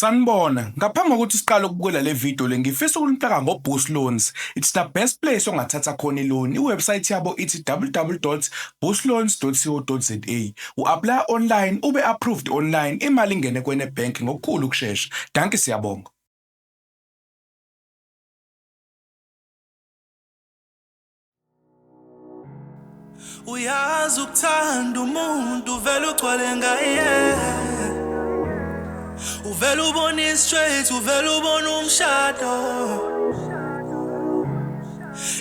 Sanibona, ngaphambi kokuthi siqale ukubukela le video le ngifisa ukunitaka ngoBoost Loans. It's the best place ongathatha khona i-loan. Iwebsite yabo ithi www.boostloans.co.za. U-apply online, ube approved online, imali ingene kwene bank ngokukhulu ukushesha. Danke siyabonga. Uyazi ukuthanda umuntu vele ugcwale ngaye. Uvela ubona straight, uvela ubona umshado.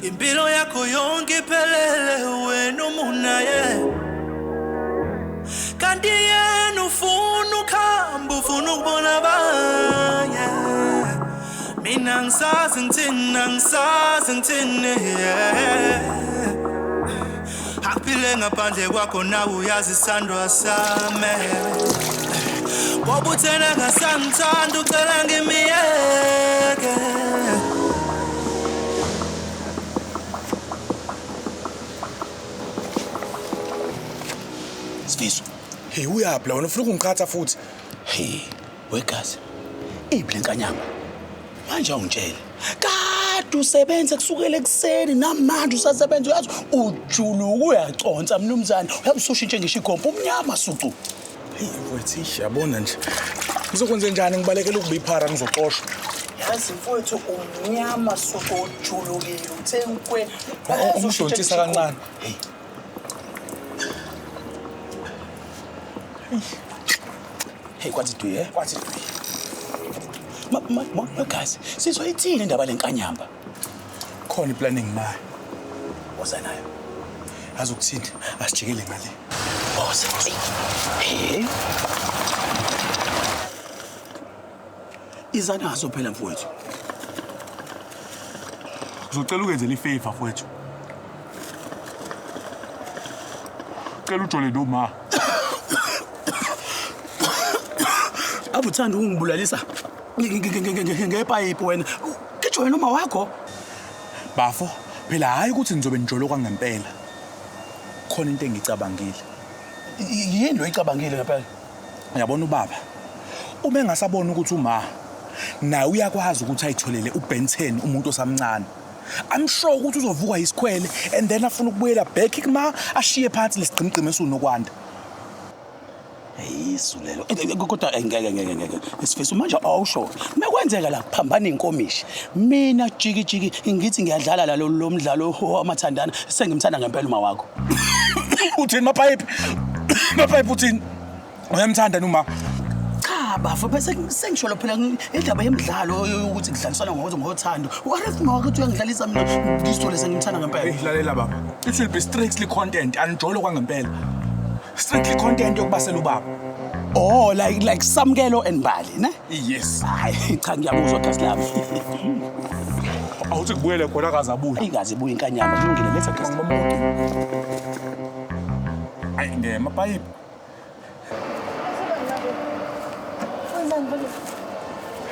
Impilo yakho yonke iphelele wena umunaye. Kanti yena ufuna ukuhamba, ufuna ukubona abanye. Mina ngisazi ngithini. Haphile ngaphandle kwakho nawe uyazi isandwa sami. Ngoba uthena ngasangithanda ucela ngimiyeke. Sifiso. Hey, uyaphi wena ufuna ukungikhatha futhi? Hey, wegazi. Iblenkanyama. Manje ungitshela. Kade usebenza kusukela ekseni namanje usasebenza uyazi ujuluka uyaconsa mnumzane. Uyabusoshintshe ngisho igompo umnyama sucu. Hey, mfowethu yabona nje. Ngizokwenza njani ngibalekela ukuba iphara ngizoxoshwa. Yazi mfowethu umnyama sucu ujulukile uthenkwe. Umshontisa kancane. Hey. Hey kwathi duye, kwathi duye. Guys, sizoyithini indaba lenkanyamba? Khona iplan enginayo. Woza nayo. Yazi ukuthini? Asijikele ngale. Woza. Hey. Izanazo phela mfowethu. Ngizocela ukwenzela ifavor mfowethu. Cela ujole noma. Abuthanda ungibulalisa. Ngepipe wena. Kijoyena noma wakho. Bafo, phela hayi ukuthi nizobe njolo kwangempela. Khona into engicabangile. Yini lo icabangile ngempela? Uyabona ubaba. Uma engasabona ukuthi uma naye uyakwazi ukuthi ayitholele uBen10 umuntu osamncane. I'm sure ukuthi uzovuka isikhwele and then afuna ukubuyela back kuma ashiye phansi lesigcimgcime esunokwanda. Isulelo kodwa ngeke Sifiso manje awusho mekwenzeka la kuphambana inkomishi mina jiki ngithi ngiyadlala la lo mdlalo wamathandana sengimthanda ngempela uma wakho Uthini mapipe uthini uyamthanda noma cha bafo bese sengisho phela indaba yemidlalo ukuthi kudlalisana ngothando warefuna ukuthi uyangidlalisa mina ngisithole sengimthanda ngempela lalela baba it will be strictly content anjolo kwangempela strictly content yokubasela ubaba. Oh like samkelo and bali ne? Yes. Hayi cha ngiyakuzwa gazi lami. Awuthi kubuyele khona kaze abuye. Ingaze ibuye inkanyama kulungile letha gazi ngimomoto. Hayi ngemapipe.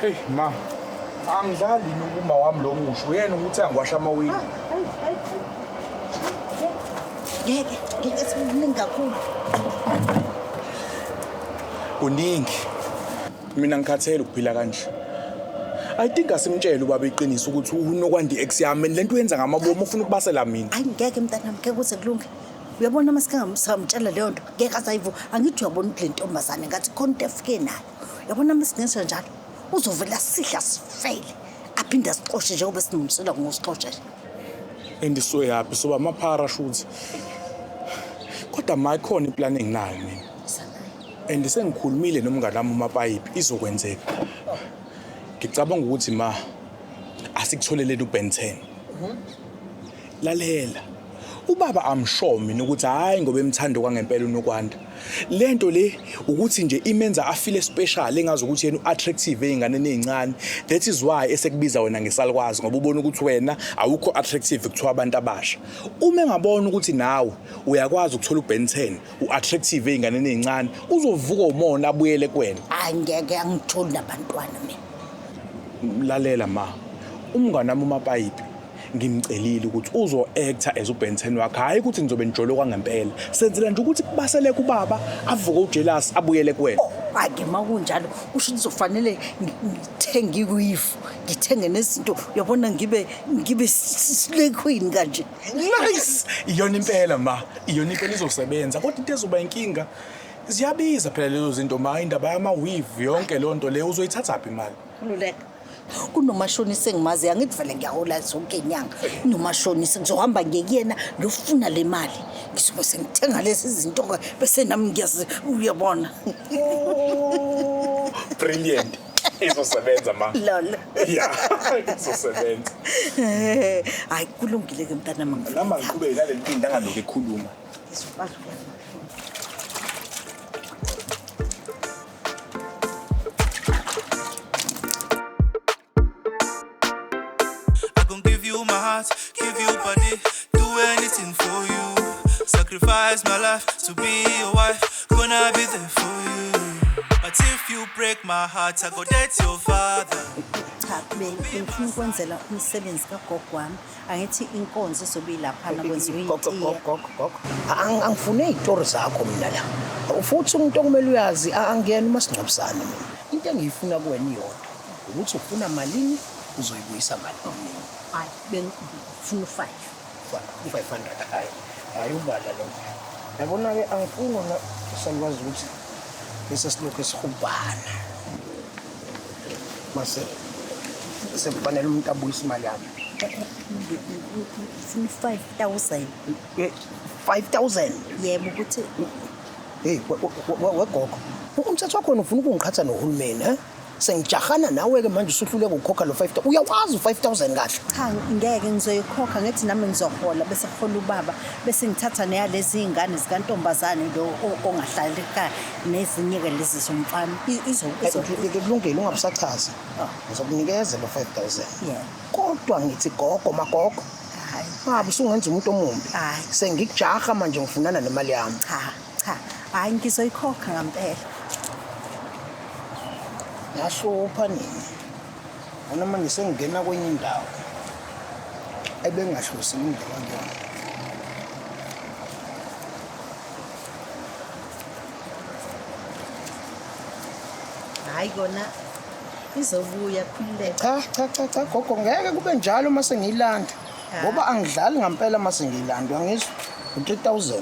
Hey ma. Angidlali nokuma wami lo musho uyena ukuthi angiwasha amawili. Ngeke sibuningi kakhulu. Uningi. Mina ngikhathele ukuphila kanje. I think asimtshela ubaba iqiniso ukuthi unokwandi ex yami lento yenza ngamabomu ufuna ukubasela mina. Hayi ngeke mntanami ngeke kuze kulunge. Uyabona masingamtshela leyo nto ngeke asayivu angithi uyabona ukuthi le ntombazane ngathi khona into efike nayo. Uyabona masingenza njalo uzovela sihla sifele aphinde asixoxe njengoba sinomsela ngosixoxe. Endiso yapi soba ama parachute. Kodwa mayikhona iplan enginayo mina. Sengikhulumile nomngane wami uMapipe izokwenzeka. Ngicabanga ukuthi ma asikutholeleni uBen10. Lalela. Ubaba amshow mina ukuthi hayi ngoba emthando kwangempela unokwanda. Lento le ukuthi nje imenza afile special engazi ukuthi yena uattractive einganeni ezincane. That is why esekubiza wena ngesalukwazi ngoba ubona ukuthi wena awukho attractive kuthiwa abantu abasha. Uma engabona ukuthi nawe uyakwazi ukuthola uBen10 uattractive einganeni ezincane uzovuka umona abuyele kuwena. Angeke angitholi nabantwana mina. Lalela ma. Umngane wami uMapipe ngimcelile ukuthi uzo-actor as uBen 10 wakhe, hhayi ukuthi ngizobe njolo kwangempela. Senzela nje ukuthi kubasele kubaba avuke ujealous abuyele kuwena. Ake makunjalo kusho kuzofanele ngithenge ikwifu ngithenge nezinto uyabona ngibe slay queen kanje. Nice. Iyona impela ma, iyona impela izosebenza. Kodwa into ezoba inkinga ziyabiza phela lezo zinto ma, indaba yama-weave yonke leyo nto leyo uzoyithathaphi imali? Luleka. Kunomashonisa engimazi angithi vele ngiyahola zonke inyanga. Kunomashonisa ngizohamba ngekuyena lofuna le mali. Ngizobe sengithenga lezi zinto bese nami ngiyazi uyabona. Brilliant. Izosebenza ma. Lol. Yeah, izosebenza. Hayi kulungile ke mntana mama. Nami ngiqhubeke naleli qindi angaloku ekhuluma. I gon' give you my heart, give you body, do anything for you. Sacrifice my life to be your wife, gonna be there for you. But if you break my heart, I go date your father. Cha bengifuna ukwenzela umsebenzi kagogo wami angithi inkonzo izobe ilaphana kwenziwe Gogo. Angifune izitori zakho mina la. Ufuthi umuntu okumele uyazi angiyena umasingcwabisane mina. Into engiyifuna kuwena iyona ukuthi ufuna malini uzoyibuyisa malini. hayi bengifuna 5 500 hayi ubala lo. Yabona ke angifuni na sakwazi ukuthi bese silokho esihubana. Mase sekufanele umuntu abuyise imali yami. funa 5,000 5,000. yebo ukuthi Hey wegogo. Umthetho wakho ufuna ukungiqhatha nohulumeni he? Sengijahana nawe ke manje usuhluleka ukukhokha lo 5,000. Uyawazi u5,000 kahle. cha ngeke ngizoyikhokha ngithi nami ngizohola bese kuhola ubaba bese ngithatha neyalezi izingane zikantombazane lo ongahlali ekhaya nezinye ke lezi zomfana Kulungile ungabusachazi. Ngizokunikeza lo 5,000. Yeah. Kodwa ngithi gogo magogo. hayi Ngabe usungenza umuntu omumbi. Hayi. Sengikujaha manje ngifunana nemali yami. cha hayi ngizoyikhokha ngempela Yashopha nini? Wona manje sengingena kwenye indawo. Ayibengashosi indaba ngiyona. hayi kona izobuya khululeka Cha gogo ngeke kube njalo mase ngiyilanda. Ngoba angidlali ngempela mase ngiyilanda angizwa u3,000.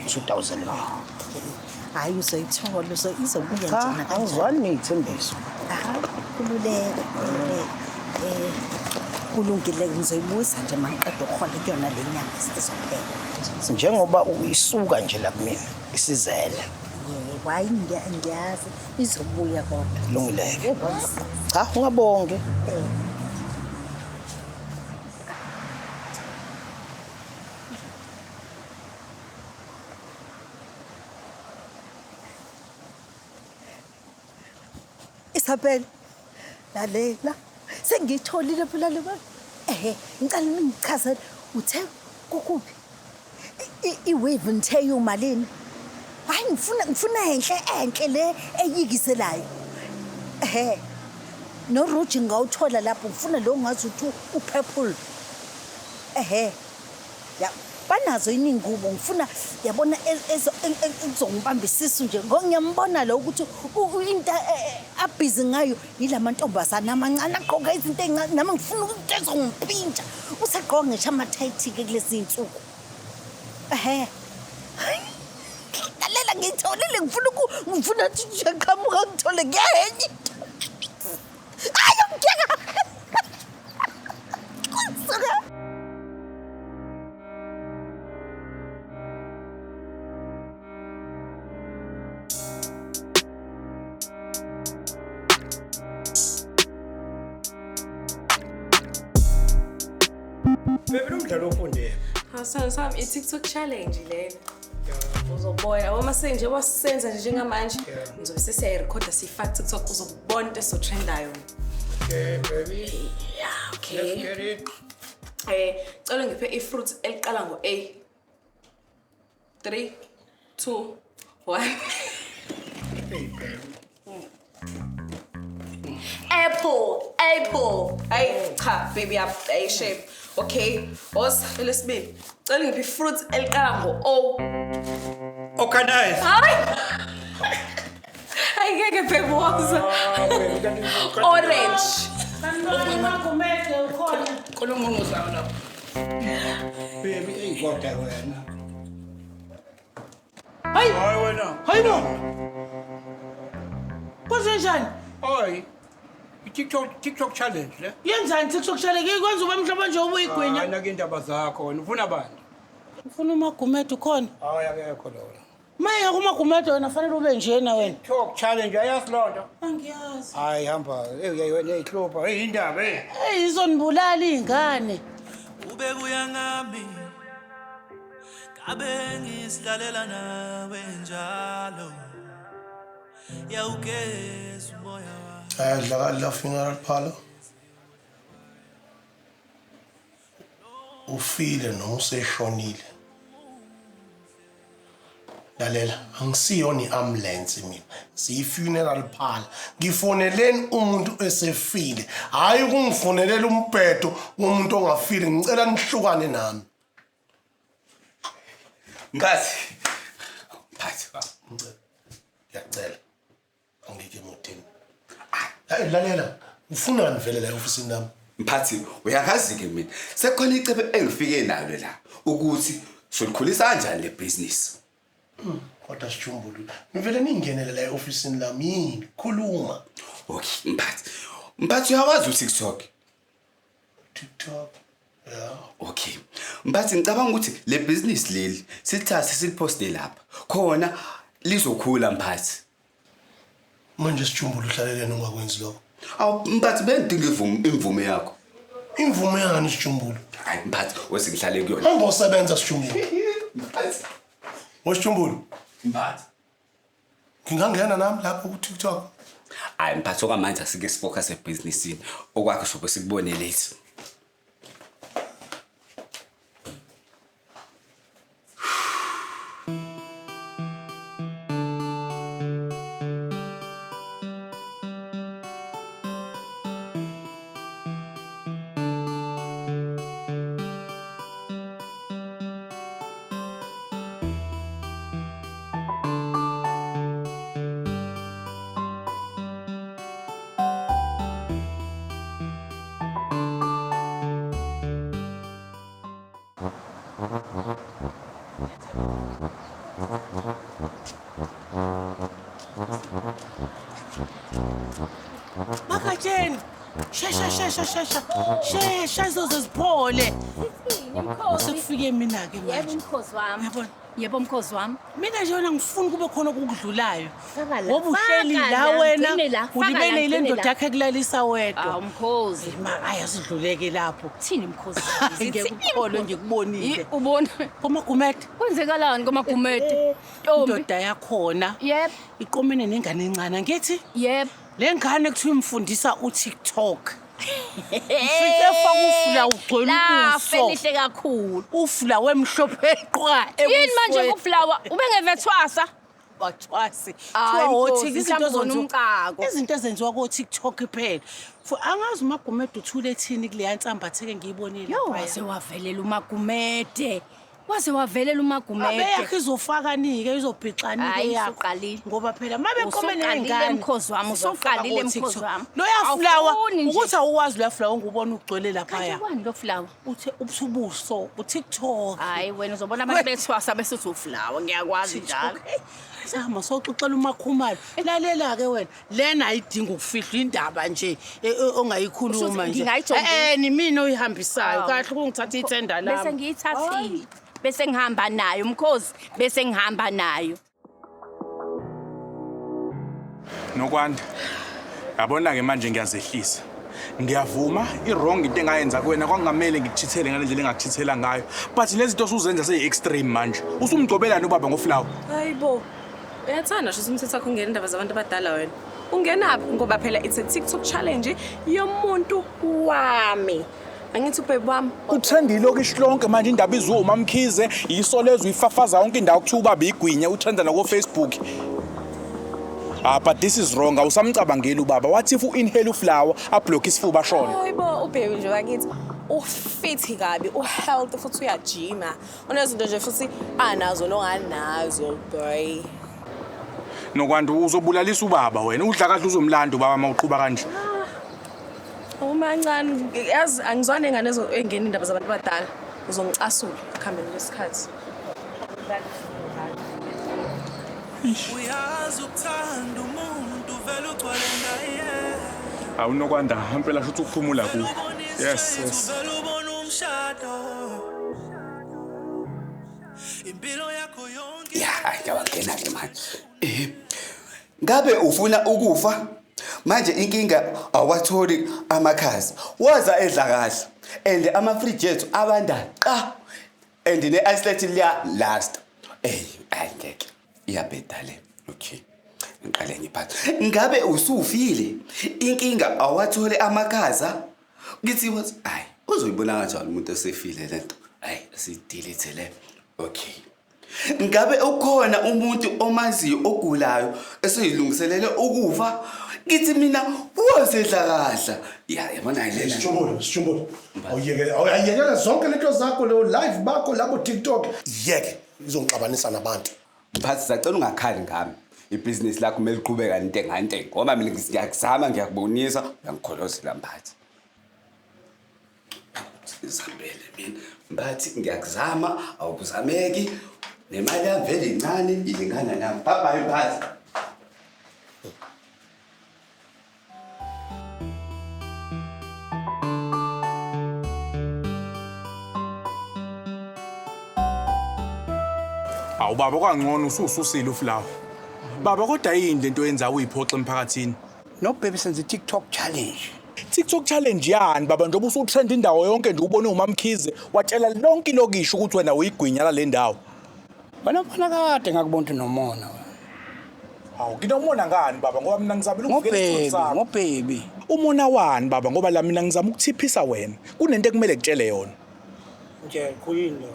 $2,000 la. hayi uzoyithola izobuya Cha njena angizwani neyithembiso. khululeka kulungile ngizoyibuza nje mangiqeda ukuhola kuyona le nyanga sizophela Njengoba uyisuka nje la kumina isizele. yebo hayi ngiyazi izobuya kodwa Kulungileke. yebo Cha ungabonge. Isabel lalela sengitholile phela le mali ngicela ningichazele uthe kokuphi iwave ngithe yomalini hayi ngifuna enhle le eyikiselayo no Roger ngawuthola lapho ngifuna lo ngazi ukuthi upurple ya banazo iningubo ngifuna yabona ezongibamba isisu nje ngiyambona lo ukuthi into abhizi ngayo yilamantombazana amancane aqoka izinto ezincane nami ngifuna ukuthi ezongimpintsha usaqoka ngisho amathayithi ke kulezi insuku lalela ngitholile ngifuna ukuthi ngiqhamuka ngithole ngenye ayo ngiyeka Bebe umdlalo ofunde. Sami i-TikTok challenge lena. Uzobona yabo mase nje wasisenza nje njengamanje. Ngizobe sesiyayirekhoda siyifaka TikTok uzobona into esotrendayo. Okay, baby. Yeah, okay. Let's get it. Cela ngiphe ifruit eliqala ngo-A. 3, 2, 1. Apple. Hey, cha, baby, hey, shape. Okay, boss, lesibili. Cela ngiphi fruit eliqala ngo-O. Organize. Hayi ngeke baby waza. Orange. Khona ngongozana lapha. Baby, ingota wena. Hayi, Hayi wena. hayibo. Kwenzenjani? Hayi. TikTok challenge le. Yenzani TikTok challenge? Ikwenza ube mhlaba nje ubuyigwinya. Hayi nakindaba zakho wena ufuna bani? Ufuna uMagumedo khona? Hayi akekho lo. Maye kuMagumedo wena fanele ube njena wena. TikTok challenge ayasilonda. Angiyazi. Hayi hamba. Wena ihlupha. Hey indaba hey. Hey izonibulala izingane. Ube kuya ngami Kabe ngisidlalela nawe njalo Yawugeza umoya wami La funeral parlor. Ufile noma useshonile. Lalela, angisiyona iambulance mina. Siyi-funeral parlor. Ngifoneleni umuntu esefile. Hayi kungifonelela umbhedo womuntu ongafile. Ngicela nihlukane nami. Mphathi. Ngiyacela. Angike emoteni. Hayi lalela, ufunani vele la ofisini nami? Mphathi, uyakazi-ke mina. Sekukhona icebo engifike nalo la ukuthi solikhulisa kanjani le business. Kodwa Sijumbulu, ngivele ningenele la ofisini lami yini? Khuluma. Okay, mphathi. Mphathi uyawazi uTikTok? TikTok. Yeah. Okay. Mphathi ngicabanga ukuthi le business leli sithathe siliposte lapha. Khona lizokhula mphathi. Manje Sijumbulu uhlaleleni ungakwenzi lokho. Awu mphathi bendinga imvume yakho. Imvume yangani Sijumbulu? Hayi mphathi, wesingihlale kuyona. Hamba usebenza Sijumbulu. Mphathi. Wesijumbulu, Mphathi. ngingangena nami lapho ku TikTok. Hayi mphathi okwamanje asike sifocus ebusinessini. Okwakho sobe sikubone late. Makatsheni. Shesha ziphole. Sekufike mina ke Yebo manje. mkhozi wami. Yabona. Yebo mkhozi wami. Mina nje wena ngifuna kube khona okudlulayo. Faka la, Ngoba uhleli faka la la, wena ngigcine la, faka ulibele la, ile ngigcine ndoda la. yakhe kulalisa wedwa. Mkhozi. Aya sidluleke lapho. Thini mkhozi? Ngiyakukholwa nje kubonile. Ubona KoMagumede kwenzekalani koMagumede? indoda yakhona Yep. iqomene nengane encane ngithi Yep. le ngane kuthiwa imfundisa uTikTok. Mfike ufula ugcwele Lafe ubuso. lihle kakhulu. Ufula wemhlophe eqwa. Yini manje kuflawa? Ubengeve thwasa? Bathwasi. Hayi, Nkosi, izinto mhlawumbe umcako. Izinto ezenziwa ko TikTok phela. Angazi uMagumede uthule ethini kule yansamba theke ngiyibonile. Yo wase wavelela uMagumede. Waze wavelela uMagumede. Abeyakhe izofaka nike izobhixanike Hayi, yakho. usuqalile. Ngoba phela mabe komene Usuqalile ngane. mkhozi wami, usuqalile mkhozi wami. Lo yaflawa Awufuni nje. ukuthi awuwazi lo yaflawa ngubona ugcwele lapha ya. Kanti wani lo flower? Uthe ubuso uTikTok. Hayi wena uzobona abantu bethwasa bese uthi uflower ngiyakwazi njalo. Sama soxoxela uMakhumalo. Lalela ke wena. Lena ayidinga ukufihla indaba nje ongayikhuluma Usho nje. ngingayijongisa? Ni mina oyihambisayo. Awu. Kahle ukungithatha ithenda lami. Bese ngiyithathile. Bese ngihamba nayo mkhozi. Bese ngihamba nayo. Nokwanda. Yabona ke manje ngiyazehlisa. Ngiyavuma i-wrong into engayenza kuwena kwangamele ngikuchithele ngale ndlela engakuchithela ngayo. But lezi zinto usuzenza sey-extreme manje. Usumgcobelani ubaba ngoflower? Hayibo. Uyathanda nje umthetho wakho ungena indaba zabantu abadala wena. Ungenaphi ngoba phela it's a TikTok challenge yomuntu wami. Angithi ubhebe wami. Utrend ilokishi lonke manje indaba izuwa uMamkhize, yiso lezo ifafaza yonke indawo kuthiwa ubaba igwinya utrenda nako Facebook. But this is wrong. Awusamcabangeli ubaba. What if u-inhale uflower ablock isifuba shona? Hayibo ubhebe nje bakithi ufit kabi, uhealthy futhi uyajima. Unezinto nje futhi anazo nonganazo boy. Nokwantu uzobulalisa ubaba wena. Udla kahle uzomlanda ubaba mawuqhuba kanje. Umancane yazi angizwane ngane ezo engena indaba zabantu abadala. Uzongicasula kuhambeni kwesikhathi. Uyazi ukuthanda umuntu vele ugcwale ngaye. Awunokwanda impela futhi ukuphumula ku. Yes. Vele ubona umshado. Impilo yakho yonke. Ngiyawangena ke manje. Ngabe ufuna ukufa? Manje inkinga awatholi amakhazi. Waza edla kahle. And ama-free jet abanda qa. And ne-isolate liya last. Ngeke. Iyabhedale. Okay. Ngiqale ngiphatha. Ngabe usufile? Inkinga awathole amakhaza. Ngithi what? Uzoyibona kanjani umuntu osefile lento? Sidelete le. Okay. Ngabe ukhona umuntu omaziyo ogulayo eseyilungiselele ukufa? Ngithi mina wazedla kahle. Yabona le. Sijumbulo. Awuyekela zonke lento zakho lo live bakho lapho TikTok. Yeke izongixabanisa nabantu. Phathi sacela ungakhali ngami. Ibusiness lakho kumele liqhubeka intenga ngoba mina ngiyakuzama ngiyakubonisa uyangikholozela mphathi. Isambele mina mbathi ngiyakuzama awukuzameki nemali yami vele incane ilingana nami. Bye mphathi. Awubaba kwangcono ususile uflower. Baba kodwa yini lento yenza uyiphoxa emphakathini? No baby senze TikTok challenge. TikTok challenge yani baba njengoba usutrend indawo yonke nje ubone uMamkhize watshela lonke ilokishi ukuthi wena uyigwinya la le ndawo. Wena kade ngakubona nomona. Hawu kinomona ngani baba ngoba mina ngizabela ukuvela isithunzi sakho. Ngobhebe. Umona wani baba ngoba la mina ngizama ukuthiphisa wena. Kunento ekumele kutshele yona. Nje kuyini?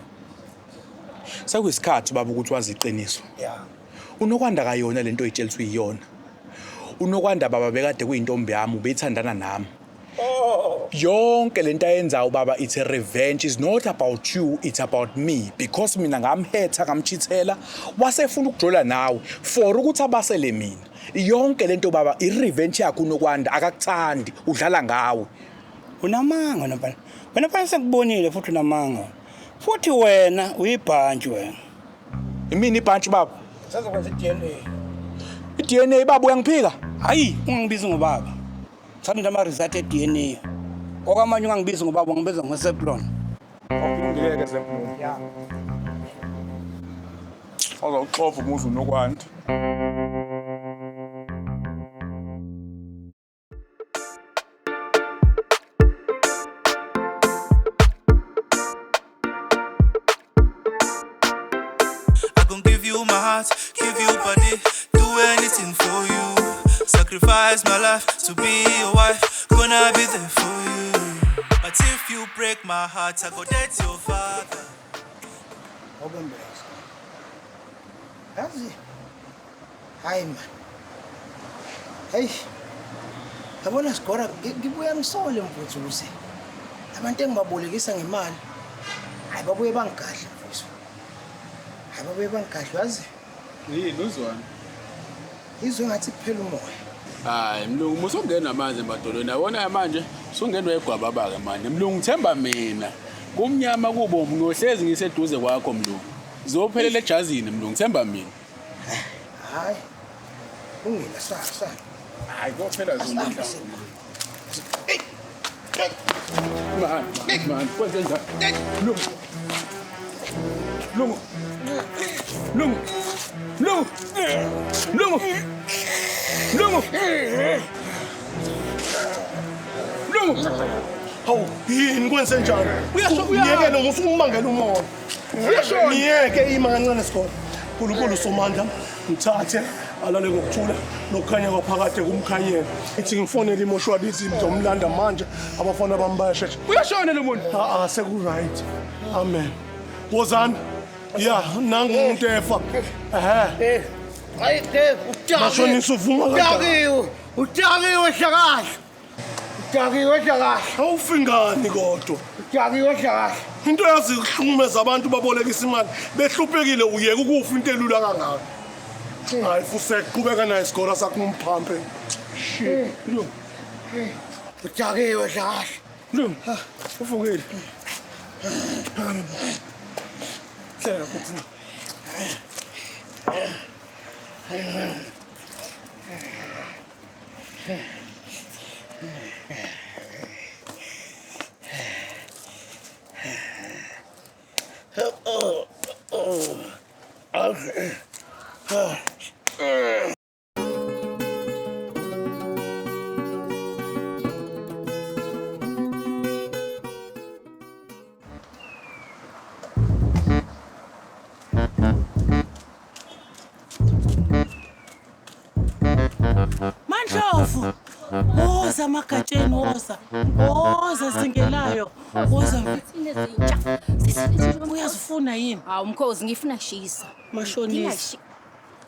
Sekuyisikhathi baba ukuthi wazi iqiniso. Unokwanda kayona lento oyitsheliswe iyona. Unokwanda baba bekade kuyintombi yami ubeyithandana nami. Yonke lento ayenzayo baba it's a revenge, is not about you, it's about me because mina ngamhetha ngamchithela wasefuna ukujola nawe for ukuthi abasele mina. Yonke lento baba irevenge yakho unokwanda akakuthandi udlala ngawe. Unamanga nopana. Wena phela sekubonile futhi unamanga. Futhi wena uyibhantshi wena. Imini ibhantshi baba? Sazokwenza iDNA. iDNA baba uyangiphika? Hayi, ungibiza ngobaba. Sathi ama result eDNA. Okwamanje ungangibiza ngobaba ngibiza ngoSeplon. Ngeke Seplon. Awuxofa umuzi unokwanda. Give you body, do anything for you. Sacrifice my life to be your wife, gonna be there for you. But if you break my heart, I go dead to your father. Hayi man. Hey. Yabona sigora ngibuya ngisole mfuthu uze. Abantu engibabolekisa ngemali. Hayi babuye bangigadla mfuthu. Hayi babuye bangigadla yazi. Yini uzwana? Izwe ngathi kuphela umoya. Hayi mlungu musongena manje emadolweni yabona manje usungenwe egwaba bake manje mlungu themba mina kumnyama kubomvu ngohlezi ngiseduze kwakho mlungu zophelela ejazini mlungu themba mina. Hayi. Ungena sasa. Hayi kophela zona. Man, kwenze njani? Mlungu. Mlungu. Mlungu. Mlungu. Mlungu. Mlungu. Mlungu. Hawu, yini kwenze njani? Uyekele ngusungimangela umoya. Ngiyeke ima kancane sikole. Nkulunkulu Somandla, ngithathe alale ngokuthula nokukhanya kwaphakade kumkhanyela ithi ngifonele imoshwari ithi ngizomlanda manje abafana bami bayashesha Uyashona lo muntu. seku-right amen wozani ya nangu umuntu efa Hayi bashonisa uvuma kanjani utakiwe shakahle. Utakiwe shakahle. awufingani kodwa Utakiwe shakahle. into yazi kuhlukumeza abantu babolekisa imali behluphekile uyeka ukufa into elula kangaka hayi fuseqhubeka naye isikolo sakho umphampe shit lo Utakiwe shakahle. lo ufukile hleka futhi Mandlovu. Woza magatsheni woza. Woza singelayo. Woza. Uyazifuna yini? Hawu Mkhosi ngifuna kushisa. Mashonisa.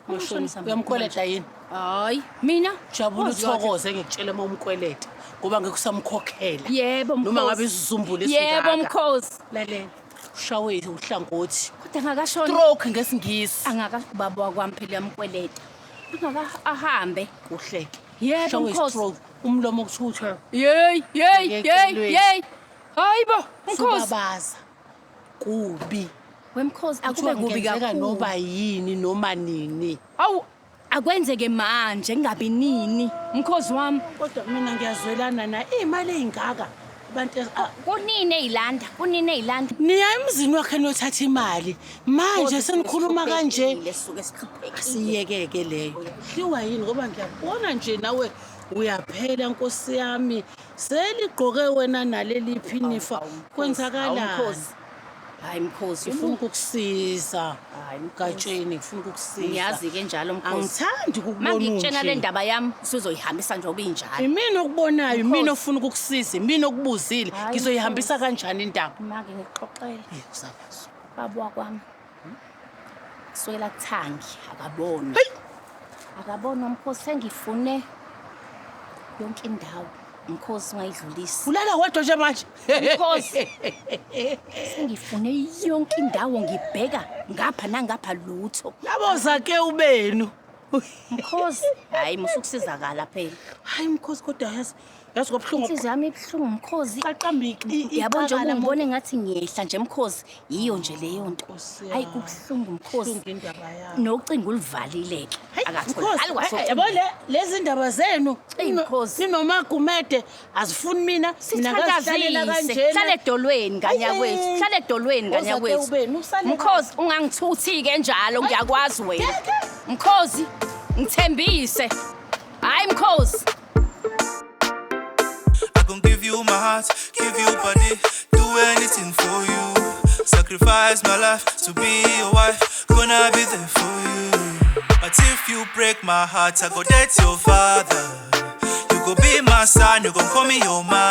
Mashonisa. Uyamkweleta yini? Hayi, mina Jabula uthokoze ngikutshele uma umkweleta ngoba ngikusamkhokhela. Yebo Mkhosi. Noma ngabe isizumbulu Yebo Mkhosi. Lalela. Ushawe uhlangothi. Kodwa angakashona. Stroke ngesingisi. Angakababa wakwami phela yamkweleta. Ahambe. Kuhleke. Yebo Shawe Mkhosi. stroke. Umlomo okuthutha. Yey. Hayibo Mkhosi. Subabaza. Kubi. Wemkhosi akube kubi kakhulu. Noba yini noma nini. Awu akwenzeke manje ngingabi nini Mkhosi wami. Kodwa mina ngiyazwelana na imali eyingaka. Abantu kunini eyilanda niya emzini wakhe nothatha imali manje senikhuluma kanje lesuke sikhiphe siyekeke leyo hliwa yini ngoba ngiyabona nje nawe uyaphela nkosi yami seligqoke wena naleli phinifa kwenzakalani hayi Mkhosi ufuna ukukusiza hayi mgatsheni ngifuna ukukusiza ngiyazi ke njalo Mkhosi angithandi ukubona mangikutshena le ndaba yami sizoyihambisa nje obinjalo imini okubonayo imini ofuna ukukusiza imini okubuzile ngizoyihambisa kanjani indaba manje ngixoxele baba wakwami swela kuthangi akabona Mkhosi sengifune yonke indawo Mkhosi ungayidlulisi ulala wedwa nje manje Mkhosi sengifune yonke indawo ngibheka ngapha nangapha lutho yaboza ke ubenu Mkhosi hayi musukusizakala phela hayi Mkhosi kodwa yazi kwabhlungu insizwa yami ibhlungu Mkhosi qaqambiki yabo nje ungibone ngathi ngiyehla nje Mkhosi yiyo nje leyo nto hayi kubhlungu Mkhosi indaba yami nocingo ulivalileke akathola yabo lezi ndaba zenu inomagumede azifuni mina ngasihlalela kanjena hlale edolweni ganyakwethu hlale edolweni ganyakwethu Mkhosi ungangithuthi ke njalo ngiyakwazi wena Mkhosi ngithembise hayi Mkhosi I gon' give you my heart, give you body, do anything for you. Sacrifice my life to be your wife, gonna be there for you. But if you break my heart, I go dead to your father. You go be my son, you gon' call me your man.